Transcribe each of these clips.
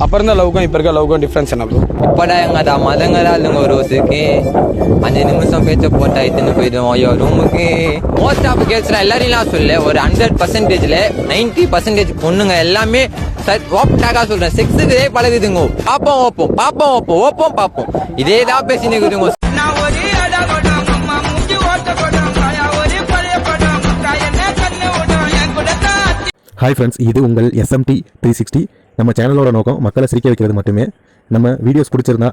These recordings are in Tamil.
அப்புறம் தான் லவ்க்கும் இப்போ இருக்க லவ்க்கும் டிஃப்ரென்ஸ் என்ன ப்ரோ? இப்படா எங்கடா மதங்களா இல்லைங்க ஒரு ரோஸுக்கு 5 நிமிஷம் பேச்ச போட்டா இத்தனை போயிடும் ஐயோ ரூமுக்கு. மோஸ்ட் ஆஃப் கேர்ள்ஸ்லாம் எல்லாரையும் சொல்ல ஒரு 100%ல 90% பொண்ணுங்க எல்லாமே ஓப்பனாக சொல்றேன் செக்ஸுக்கு பழகுதுங்க. பாப்போம் இதே தான் பேசி நிற்குதுங்க. ஹாய் ஃப்ரெண்ட்ஸ், இது உங்கள் SMT 360. நம்ம சேனலோட நோக்கம் மக்களை சிரிக்க வைக்கிறது மட்டுமே. நம்ம வீடியோஸ் பிடிச்சிருந்தா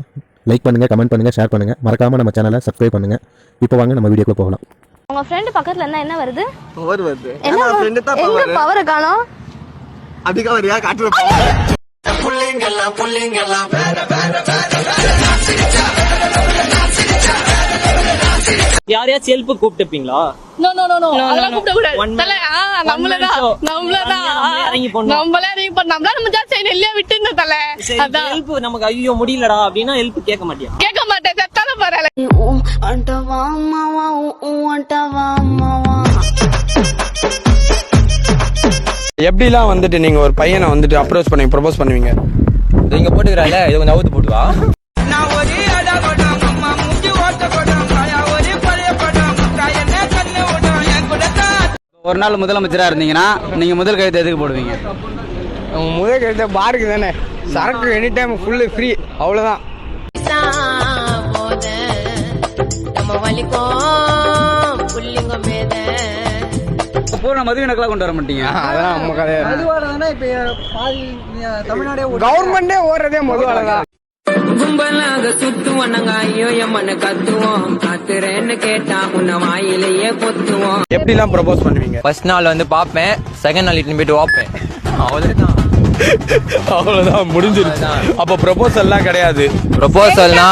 லைக் பண்ணுங்கள், கமெண்ட் பண்ணுங்கள், ஷேர் பண்ணுங்கள். மறக்காமல் நம்ம சேனலை சப்ஸ்கிரைப் பண்ணுங்கள். இப்போ வாங்க நம்ம வீடியோக்குள்ள போகலாம். உங்க ஃப்ரெண்ட் பக்கத்துல இருந்தா என்ன வருது? பவர் வருது. என்ன ஃப்ரெண்ட் தான் பவர். பவர் காணோம். அதிக வரியா காட்டுற புள்ளிங்கெல்லாம் யாரையாச்சும் ஹெல்ப் கூப்பிட்டுப்பீங்களா? நோ அதெல்லாம் கூப்பிட கூடாது. தல நம்மளதான் இறங்கி போறோம். நம்மளே இறங்கி போறோம். நம்மள நம்ம ஜாஸ்தி நெல்லியா விட்டுங்க தல. அதான் ஹெல்ப் நமக்கு ஐயோ முடியலடா அப்படினா ஹெல்ப் கேட்க மாட்டியா? கேட்க மாட்டேன். தத்தால பரல. அண்டவா மாவா அண்டவா மாவா. எப்படிலாம் வந்துட்டு நீங்க ஒரு பையனை வந்துட்டு அப்ரோச் பண்ணி ப்ரொபோஸ் பண்ணுவீங்க? இங்க போட்டுக்கிறால இது கொஞ்சம் அவுத்து போட்டு வா. ஒரு நாள் முதலமைச்சராக இருந்தீங்கன்னா நீங்கள் முதல் கையெழுத்து எதுக்கு போடுவீங்க? முதல் கழுத்த பாருக்கு தானே, சரக்கு எனி டைம் ஃபுல்லு ஃப்ரீ, அவ்வளோதான். பூர்ண மதுவினக்கெல்லாம் கொண்டு வர மாட்டீங்க? அதெல்லாம் நம்ம கதையா. கவர்மெண்டே ஓடுறதே மதுவால தான். கும்பலாக சுத்துவோம் ஐயோ எம்மன கத்துவோம் காத்துறேன்னு கேட்டா உன்ன வாயிலேயே பொத்துவோம். எப்படிலாம் ப்ரொபோஸ் பண்ணுவீங்க? ஃபர்ஸ்ட் நாள் வந்து பாப்பேன், செகண்ட் நாள் இட்டுன்னு போயிட்டு வாப்பேன். அவ்வளவுதான் முடிஞ்சிருச்சு. அப்ப ப்ரொபோசல்லாம் கிடையாது. ப்ரொபோசல்னா